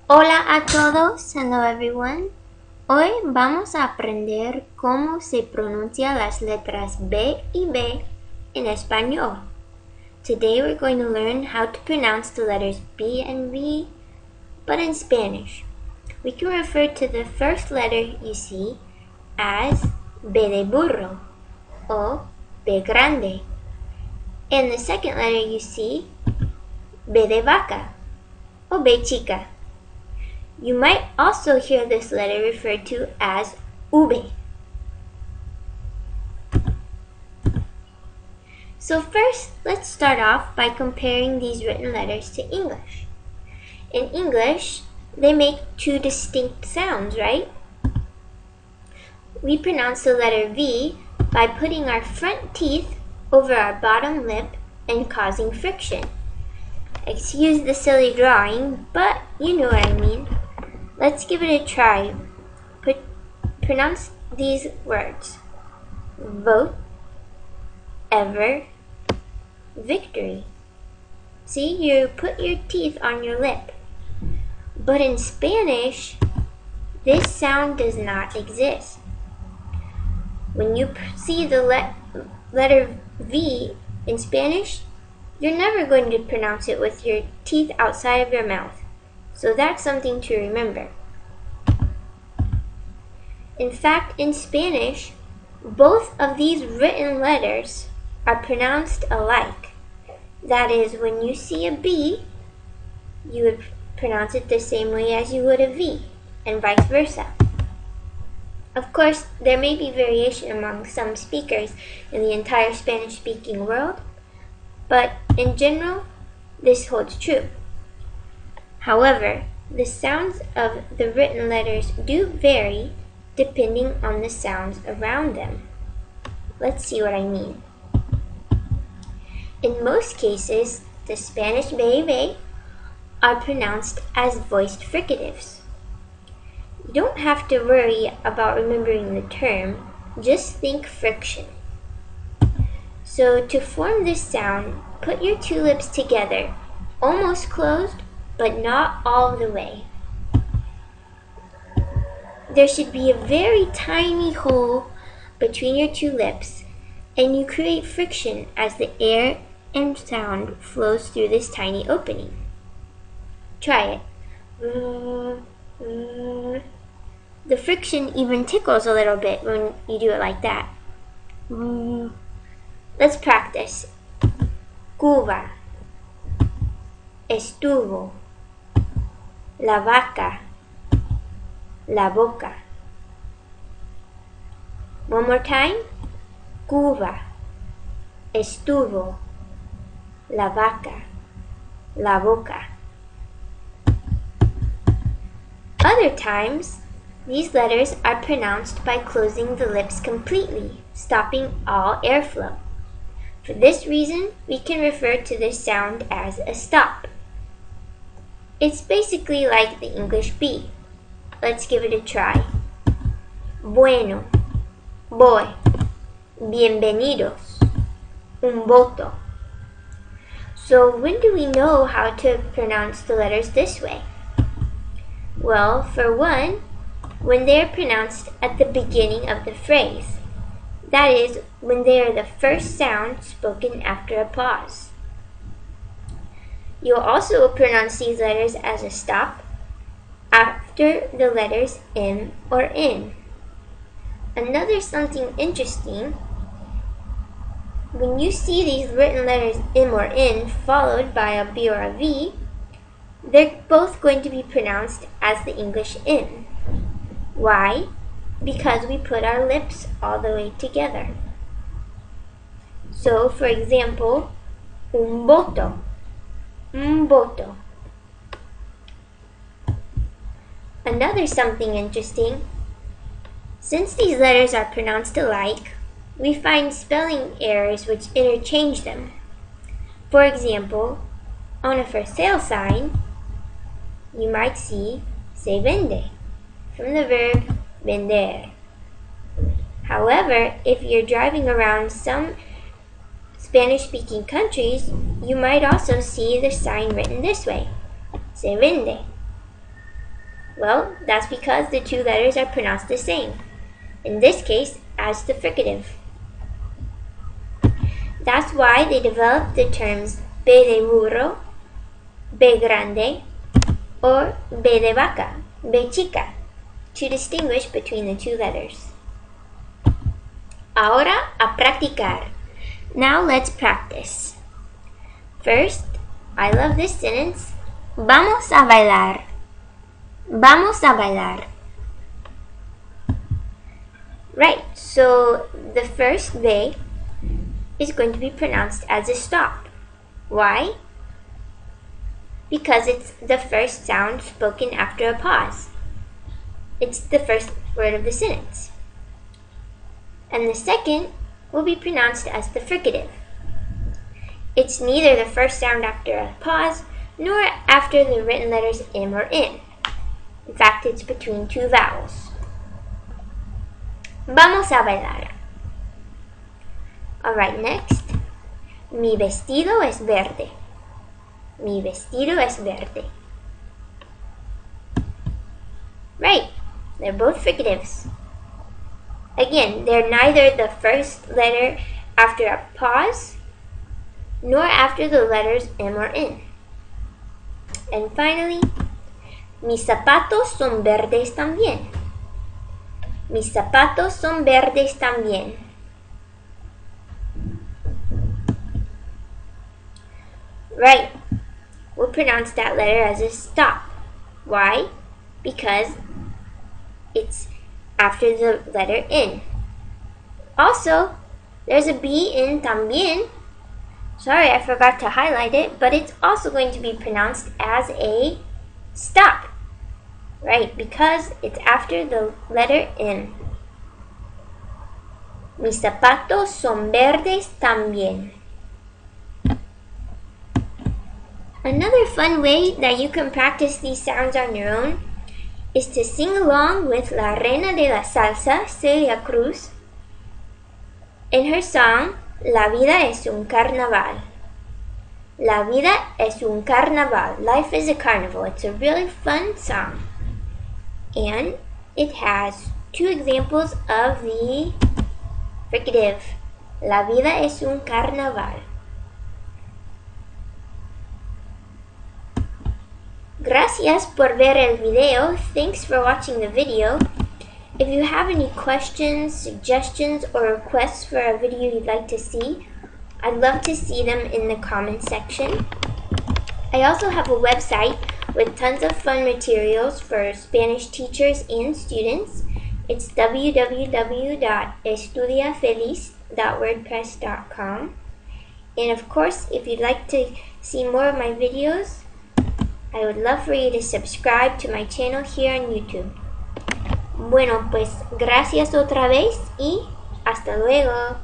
Hola a todos, hello everyone. Hoy vamos a aprender cómo se pronuncian las letras B y B en español. Today we're going to learn how to pronounce the letters B and V, but in Spanish. We can refer to the first letter you see as B de burro o B grande, and the second letter you see B de vaca o B chica. You might also hear this letter referred to as V. So first, let's start off by comparing these written letters to English. In English, they make two distinct sounds, right? We pronounce the letter V by putting our front teeth over our bottom lip and causing friction. Excuse the silly drawing, but you know what I mean. Let's give it a try. Pronounce these words. Vote, ever, victory. See, you put your teeth on your lip. But in Spanish, this sound does not exist. When you see the letter V in Spanish, you're never going to pronounce it with your teeth outside of your mouth. So that's something to remember. In fact, in Spanish, both of these written letters are pronounced alike. That is, when you see a B, you would pronounce it the same way as you would a V, and vice versa. Of course, there may be variation among some speakers in the entire Spanish-speaking world, but in general, this holds true. However, the sounds of the written letters do vary depending on the sounds around them. Let's see what I mean. In most cases, the Spanish B are pronounced as voiced fricatives. You don't have to worry about remembering the term, just think friction. So to form this sound, put your two lips together, almost closed, but not all the way. There should be a very tiny hole between your two lips, and you create friction as the air and sound flows through this tiny opening. Try it. The friction even tickles a little bit when you do it like that. Let's practice. Cuba. Estuvo. La vaca. La boca. One more time. Cuba. Estuvo. La vaca. La boca. Other times, these letters are pronounced by closing the lips completely, stopping all airflow. For this reason, we can refer to this sound as a stop. It's basically like the English B. Let's give it a try. Bueno, voy, bienvenidos, un voto. So when do we know how to pronounce the letters this way? Well, for one, when they are pronounced at the beginning of the phrase. That is, when they are the first sound spoken after a pause. You'll also pronounce these letters as a stop after the letters M or N. Another something interesting, when you see these written letters M or N followed by a B or a V, they're both going to be pronounced as the English N. Why? Because we put our lips all the way together. So, for example, un voto. Un voto. Another something interesting, since these letters are pronounced alike, we find spelling errors which interchange them. For example, on a for sale sign, you might see se vende from the verb vender. However, if you're driving around some Spanish-speaking countries, you might also see the sign written this way, se vende. Well, that's because the two letters are pronounced the same, in this case as the fricative. That's why they developed the terms B de burro, B grande, or B de vaca, B chica, to distinguish between the two letters. Ahora a practicar. Now let's practice. First, I love this sentence. Vamos a bailar. Vamos a bailar. Right, so the first B is going to be pronounced as a stop. Why? Because it's the first sound spoken after a pause. It's the first word of the sentence. And the second will be pronounced as the fricative. It's neither the first sound after a pause nor after the written letters M or N. In fact, it's between two vowels. Vamos a bailar. Alright, next. Mi vestido es verde. Mi vestido es verde. Right, they're both fricatives. Again, they're neither the first letter after a pause nor after the letters M or N. And finally, mis zapatos son verdes también. Mis zapatos son verdes también. Right, we'll pronounce that letter as a stop. Why? Because it's after the letter N. Also, there's a B in también. Sorry, I forgot to highlight it, but it's also going to be pronounced as a stop. Right, because it's after the letter N. Mis zapatos son verdes también. Another fun way that you can practice these sounds on your own is to sing along with La Reina de la Salsa, Celia Cruz, in her song, La vida es un carnaval. La vida es un carnaval. Life is a carnival. It's a really fun song. And it has two examples of the fricative. La vida es un carnaval. Gracias por ver el video. Thanks for watching the video. If you have any questions, suggestions, or requests for a video you'd like to see, I'd love to see them in the comments section. I also have a website with tons of fun materials for Spanish teachers and students. It's www.estudiafeliz.wordpress.com. And of course, if you'd like to see more of my videos, I would love for you to subscribe to my channel here on YouTube. Bueno, pues gracias otra vez y hasta luego.